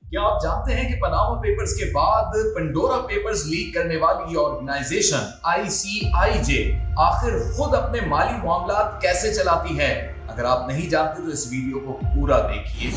क्या आप जानते हैं कि पनामा पेपर्स के बाद पंडोरा पेपर्स लीक करने वाली ये ऑर्गेनाइजेशन आईसीआईजे आखिर खुद अपने माली मामलात कैसे चलाती है? अगर आप नहीं जानते तो इस वीडियो को पूरा देखिए।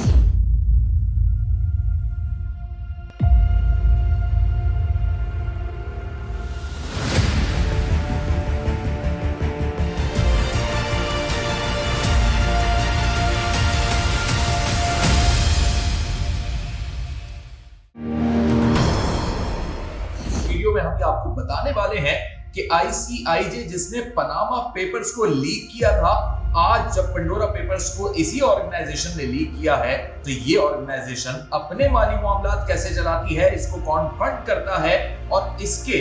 में हम आपको बताने वाले हैं कि आईसीआईजे जिसने पनामा पेपर्स को लीक किया था, आज जब पंडोरा पेपर्स को इसी ऑर्गेनाइजेशन ने लीक किया है तो ये ऑर्गेनाइजेशन अपने माली मामलात कैसे चलाती है, इसको कौन फंड करता है और इसके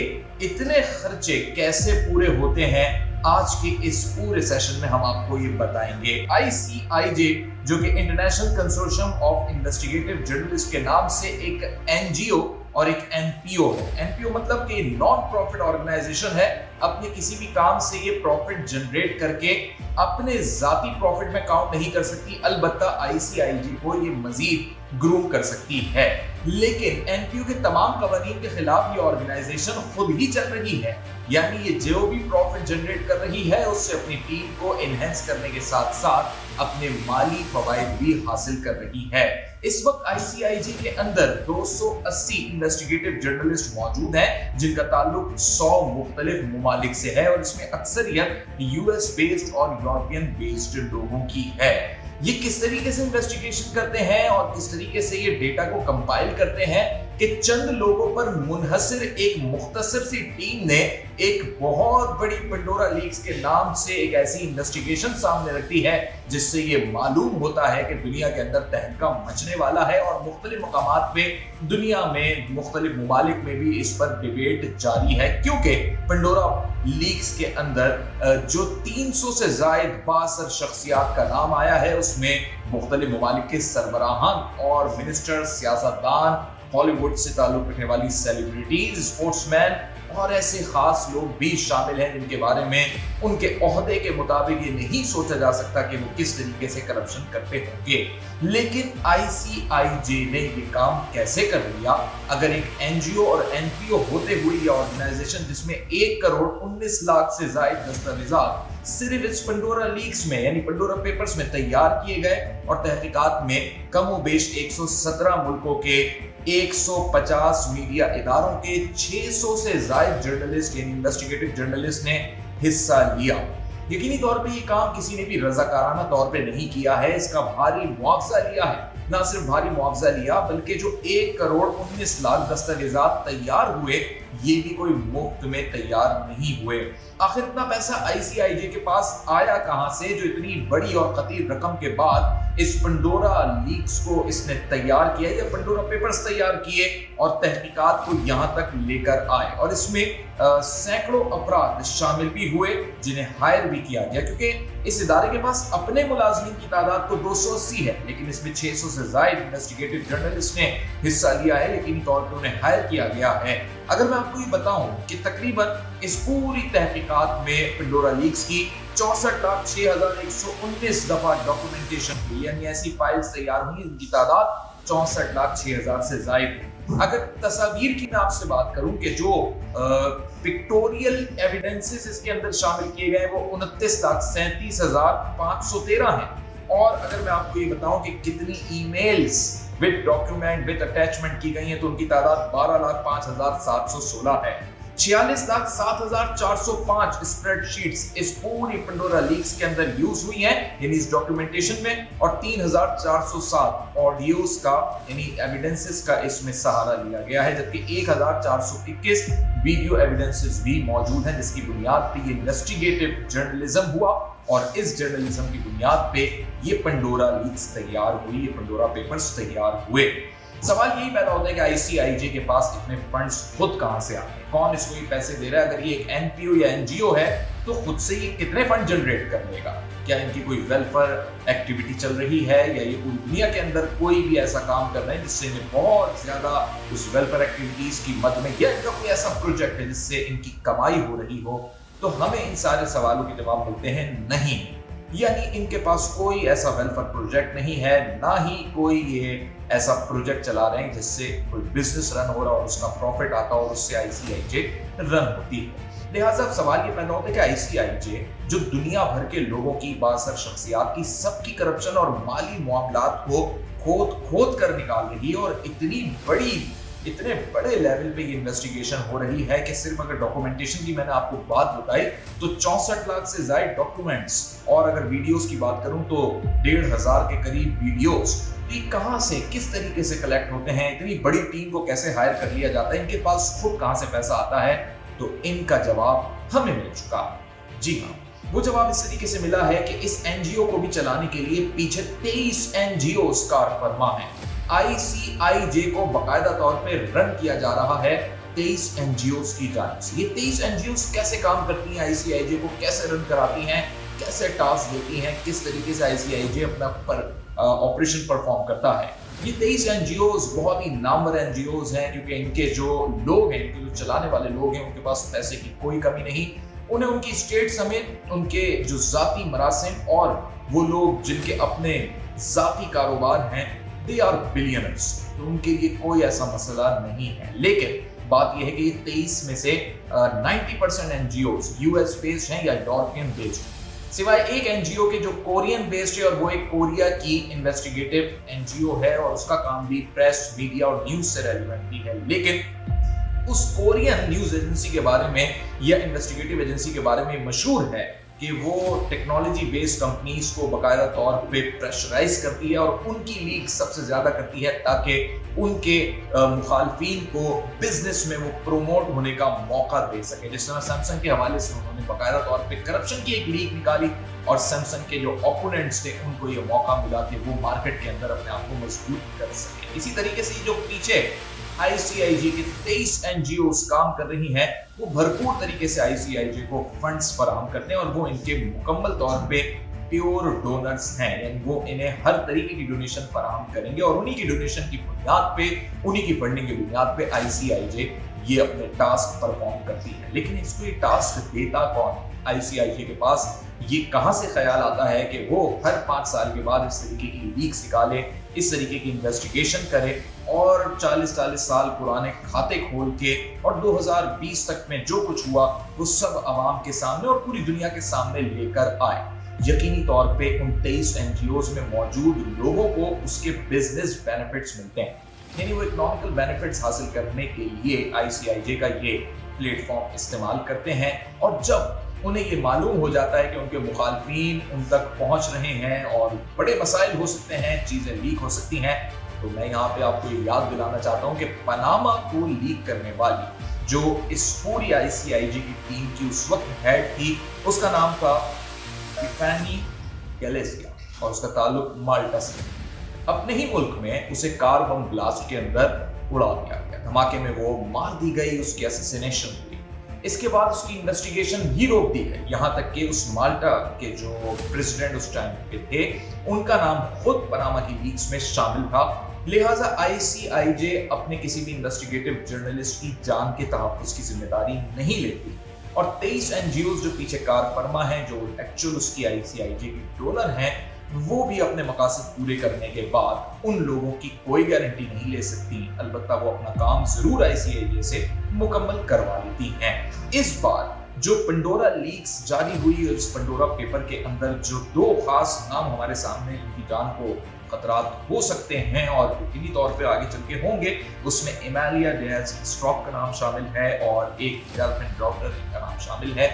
इतने खर्चे कैसे पूरे होते हैं, आज के इस पूरे सेशन में हम आपको ये बताएंगे। आईसीआईजे जो कि international consortium of investigative journalist के नाम से एक एनजीओ और एक एनपीओ है। एनपीओ मतलब कि नॉन प्रॉफिट ऑर्गेनाइजेशन है, अपने किसी भी काम से ये प्रॉफिट जनरेट करके अपने जाती प्रॉफिट में काउंट नहीं कर सकती, अलबत्ता आईसीआईजे को ये मजीद ग्रूम कर सकती है। लेकिन एनपीओ के तमाम कवानीन के खिलाफ ये ऑर्गेनाइजेशन खुद ही चल रही है, यानी ये जो भी प्रॉफिट जनरेट कर रही है उससे अपनी टीम को एनहेंस करने के साथ साथ अपने माली फवायद भी हासिल कर रही है। इस वक्त आईसीआईजे के अंदर 280 इन्वेस्टिगेटिव जर्नलिस्ट मौजूद हैं जिनका ताल्लुक 100 मुख्तलिफ मुमालिक से है और इसमें अक्सरियत यूएस बेस्ड और यूरोपियन बेस्ड लोगों की है। ये किस तरीके से इन्वेस्टिगेशन करते हैं और किस तरीके से ये डेटा को कंपाइल करते हैं कि चंद लोगों पर मुनहसर एक मुख्तसर सी टीम ने एक बहुत बड़ी पंडोरा लीक्स के नाम से एक ऐसी इन्वेस्टिगेशन सामने रखती है जिससे ये मालूम होता है कि दुनिया के अंदर तहलका मचने वाला है और मुख्तलिफ मकामात पे दुनिया में मुख्तलिफ मुमालिक में भी इस पर डिबेट जारी है, क्योंकि पंडोरा लीक्स के अंदर जो 300 से जायद बासर शख्सियात का नाम आया है उसमें मुख्तलिफ मुमालिक के सरबराहान और मिनिस्टर, सियासतदान, हॉलीवुड से ताल्लुक रखने वाली सेलिब्रिटीज, स्पोर्ट्समैन और ऐसे खास लोग भी शामिल हैं जिनके बारे में उनके ओहदे के मुताबिक ये नहीं सोचा जा सकता कि वो किस तरीके से करप्शन करते होंगे। लेकिन आईसीआईजे ने ये काम कैसे कर लिया? अगर एक एनजीओ और एनपीओ होते हुए ये ऑर्गेनाइजेशन जिसमें 1 करोड़ 19 लाख से ज्यादा दस्तावेजात सिर्फ इस पंडोरा लीक्स में यानी पंडोरा पेपर्स में तैयार किए गए और तहकीकात में कमोबेश 117 मुल्कों के 150 मीडिया इदारों के 600 से ज्यादा जर्नलिस्ट यानी इन्वेस्टिगेटिव जर्नलिस्ट ने हिस्सा लिया। यकीनी तौर पे ये काम किसी ने भी रजाकाराना तौर पे नहीं किया है, इसका भारी मुआवजा लिया है। ना सिर्फ भारी मुआवजा लिया बल्कि जो 1 करोड़ 19 लाख दस्तावेजात तैयार हुए ये भी कोई मुफ्त में तैयार नहीं हुए। आखिर इतना पैसा आईसीआईजे के पास आया कहां से जो इतनी बड़ी और खतीर रकम के बाद इस पंडोरा लीक्स को इसने तैयार किया या पंडोरा पेपर्स तैयार किए और तहकीकात को यहां तक लेकर आए? और इसमें सैकड़ों अफराद शामिल भी हुए जिन्हें हायर भी किया गया, क्योंकि इस इदारे के पास अपने मुलाजिमीन की तादाद तो 280 है लेकिन इसमें 600 से ज्यादा इन्वेस्टिगेटिव जर्नलिस्ट ने हिस्सा लिया है, यकीनी तौर पर उन्हें हायर किया गया है। अगर मैं आपको ये बताऊं कि तकरीबन इस पूरी तहकीकात में पंडोरा लीक्स की 64,06,119 दफा डॉक्यूमेंटेशन हुई, यानी ऐसी फाइल्स तैयार हुई जिनकी तादाद 64,06,000 से ज्यादा। अगर तस्वीर की मैं आपसे बात करूं कि जो पिक्टोरियल एविडेंसेस इसके अंदर शामिल किए गए वो 29,37,513 हैं। और अगर मैं आपको ये बताऊं कि कितनी emails with document with attachment की गई हैं तो उनकी तादाद 12,05,716 है। 46,07,405 स्प्रेडशीट्स इस पूरी पंडोरा लीक्स के अंदर यूज हुई हैं यानी इस डॉक्यूमेंटेशन में, और 3,407 ऑडियोज का यानी एविडेंसेस का इसमें सहारा लिया गया है, जबकि 1,421 वीडियो एविडेंसेस भी मौजूद हैं जिसकी बुनियाद पे ये इन्वेस्टिगेटिव जर्नलिज्म हुआ और इस जर्नलिज्म की बुनियाद पे ये पंडोरा लीक्स तैयार हुई, ये पंडोरा पेपर्स तैयार हुए। सवाल यही पैदा होता है कि आईसीआईजे के पास इतने फंड्स खुद कहां से आते हैं, कौन इसको ये पैसे दे रहा है? अगर ये एक एनपीओ या एनजीओ है तो खुद से ये कितने फंड जनरेट कर लेगा? क्या इनकी कोई वेलफेयर एक्टिविटी चल रही है या ये पूरी दुनिया के अंदर कोई भी ऐसा काम कर रहे हैं जिससे इन्हें बहुत ज्यादा उस वेलफेयर एक्टिविटीज की मद में, या इनका कोई ऐसा प्रोजेक्ट है जिससे इनकी कमाई हो रही हो? तो हमें इन सारे सवालों के जवाब मिलते हैं नहीं, यानी इनके पास कोई ऐसा वेलफेयर प्रोजेक्ट नहीं है, ना ही कोई ये ऐसा प्रोजेक्ट चला रहे हैं जिससे कोई बिजनेस रन हो रहा हो, उसका प्रॉफिट आता हो और उससे आईसीआईजे रन होती है। लिहाजा अब सवाल ये पैदा होता है कि आईसीआईजे जो दुनिया भर के लोगों की, बासर शख्सियात की, सबकी करप्शन और माली मामलात को खोद कर निकाल रही है और इतने बड़े लेवल पे ये इन्वेस्टिगेशन हो रही है कि सिर्फ अगर डॉक्यूमेंटेशन की मैंने आपको बात बताई तो 64 लाख से ज्यादा डॉक्यूमेंट्स, और अगर वीडियोस की बात करूं तो 1500 के करीब वीडियोस। ये कहां से, किस तरीके से कलेक्ट होते हैं, इतनी बड़ी टीम को कैसे हायर कर लिया जाता है, इनके पास खुद कहां से पैसा आता है? तो इनका जवाब हमें मिल चुका। जी हाँ, वो जवाब इस तरीके से मिला है कि इस एनजीओ को भी चलाने के लिए पीछे 23 एनजीओ कार फरमा है। आईसीआईजे को बाकायदा तौर पे रन किया जा रहा है 23 एनजीओ की जानिब से। ये 23 एनजीओ कैसे काम करती हैं, आईसीआईजे को कैसे रन कराती हैं, कैसे टास्क देती हैं, किस तरीके से आईसीआईजे अपना ऑपरेशन परफॉर्म करता है। ये 23 एनजीओ बहुत ही नामवर एनजीओ हैं, क्योंकि इनके जो लोग हैं, इनके जो चलाने वाले लोग हैं, उनके पास पैसे की कोई कमी नहीं। उन्हें उनकी स्टेट समेत उनके जो जाती मरासिम और वो लोग जिनके अपने जाती कारोबार हैं, दे आर बिलियनर्स, तो उनके लिए कोई ऐसा मसला नहीं है। लेकिन बात यह है कि ये 23 में से 90% एनजीओ यूएस बेस्ड हैं या यूरोपियन बेस्ड हैं, सिवाय एक एनजीओ के जो कोरियन बेस्ड है, और वो एक कोरिया की इन्वेस्टिगेटिव एनजीओ है और उसका काम भी प्रेस, मीडिया और न्यूज से रेलेवेंट भी है। लेकिन उस कोरियन न्यूज एजेंसी के बारे में या इन्वेस्टिगेटिव एजेंसी के बारे में मशहूर है कि वो टेक्नोलॉजी बेस्ड कंपनीज को बाकायदा तौर पे प्रेशराइज करती है और उनकी लीक सबसे ज्यादा करती है ताकि उनके मुखालफिन को बिजनेस में वो प्रोमोट होने का मौका दे सके। जिस तरह सैमसंग के हवाले से उन्होंने बाकायदा तौर पे करप्शन की एक लीक निकाली और सैमसंग के जो ओपोनेंट्स थे उनको ये मौका मिला कि वो मार्केट के अंदर अपने आप को मजबूत कर सके। इसी तरीके से जो पीछे आईसीआईजे के 23 एनजीओ काम कर रही हैं, वो भरपूर तरीके से आईसीआईजे को फंड्स फराहम करते हैं और वो इनके मुकम्मल तौर पे प्योर डोनर्स हैं, यानी वो इन्हें हर तरीके की डोनेशन फराहम करेंगे और उन्हीं की डोनेशन की बुनियाद पे, उन्हीं की फंडिंग की बुनियाद पे आईसीआईजे ये अपने टास्क परफॉर्म करती है। लेकिन इसको ये टास्क देता कौन? आईसीआईजे के पास ये कहां से ख्याल आता है कि वो हर 5 साल के बाद इस तरीके की लीक्स निकाले, इस तरीके की इन्वेस्टिगेशन करे और 40-40 साल पुराने खाते खोल के और 2020 तक में जो कुछ हुआ वो सब आवाम के सामने और पूरी दुनिया के सामने लेकर आए। यकीनी तौर पे उन 23 एनजीओ में मौजूद लोगों को उसके बिजनेस बेनिफिट्स मिलते हैं, यानी वो इकोनॉमिकल बेनिफिट्स हासिल करने के लिए आईसीआईजे का ये प्लेटफॉर्म इस्तेमाल करते हैं। और जब उन्हें ये मालूम हो जाता है कि उनके मुखालफिन उन तक पहुंच रहे हैं और बड़े मसाइल हो सकते हैं, चीजें लीक हो सकती हैं, तो मैं यहाँ पे आपको ये याद दिलाना चाहता हूँ कि पनामा को लीक करने वाली जो इस पूरी आईसीआईजे की टीम की उस वक्त हेड थी, उसका नाम था टिफैनी गैलेसिया और उसका ताल्लुक माल्टा से। अपने ही मुल्क में उसे कार बम ब्लास्ट के अंदर उड़ा दिया गया, धमाके में वो मार दी गई, उसकी असैसिनेशन हुई। इसके बाद उसकी इन्वेस्टिगेशन भी रोक दी गई, यहाँ तक कि उस माल्टा के जो प्रेसिडेंट उस टाइम पे थे उनका नाम खुद पनामा की लीक्स में शामिल था। लिहाजा आईसीआईजे अपने किसी भी इन्वेस्टिगेटिव जर्नलिस्ट की जान के तहफ्फुज़ की जिम्मेदारी नहीं लेती और 23 एनजीओ जो पीछे कार फरमा हैं, जो एक्चुअल उसकी आईसीआईजे की डोनर हैं, वो भी अपने मकासद पूरे करने के बाद उन लोगों की कोई गारंटी नहीं ले सकती। अलबत्ता वो अपना काम जरूर आईसीआईजे से मुकम्मल करवा लेती हैं। इस बार जो पंडोरा लीक्स जारी हुई और इस पंडोरा पेपर के अंदर जो 2 खास नाम हमारे सामने इनकी जान को खतरात हो सकते हैं और यकीनी तौर पे आगे चल के होंगे, उसमें एमेलिया डियाज स्ट्रॉक का नाम शामिल है और एक गर्लफ्रेंड डॉक्टर का नाम शामिल है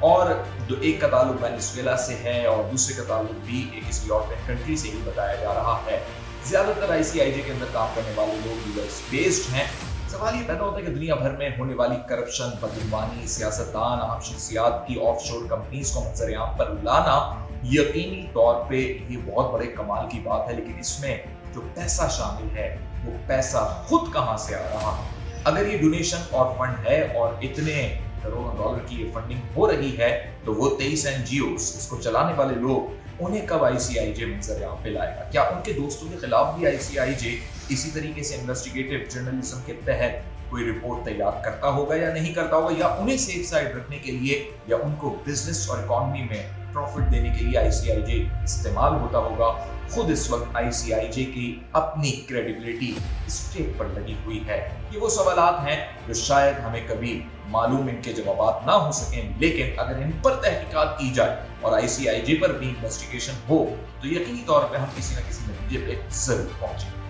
और एक का ताल्लुक वेनेजुएला से है और दूसरे का ताल्लुक भी एक किसी यूरोपियन कंट्री से ही बताया जा रहा है। ज्यादातर आईसीआईजे के अंदर काम करने वाले लोग यूएस बेस्ड हैं। सवाल ये पैदा होता है कि दुनिया भर में होने वाली करप्शन, बदगुमानी, सियासतदान, अहम शख्सियात की ऑफशोर कंपनीज को मंजर-ए-आम पर लाना यकीनी तौर पे ये बहुत बड़े कमाल की बात है, लेकिन इसमें जो पैसा शामिल है वो पैसा खुद कहां से आ रहा है? अगर ये डोनेशन और फंड है और इतने करोड़ों डॉलर की ये फंडिंग हो रही है, तो वो 23 एनजीओ इसको चलाने वाले लोग उन्हें कब आईसीआईजे मंजर-ए-आम पे लाएगा? क्या उनके दोस्तों के खिलाफ भी आईसीआईजे इसी तरीके से इन्वेस्टिगेटिव जर्नलिज्म के तहत कोई रिपोर्ट तैयार करता होगा या नहीं करता होगा, या उन्हें सेफ साइड रखने के लिए या उनको बिजनेस और इकोनॉमी में प्रॉफिट देने के लिए आईसीआईजे इस्तेमाल होता होगा? खुद इस वक्त आईसीआईजे की अपनी क्रेडिबिलिटी स्टेक पर लगी हुई है। ये वो सवालात हैं जो शायद हमें कभी मालूम इनके जवाब ना हो सकें, लेकिन अगर इन पर तहकीकात की जाए और आईसीआईजे पर भी इन्वेस्टिगेशन हो तो यकीनी तौर पे हम किसी न किसी नतीजे पे जरूर पहुंचेंगे।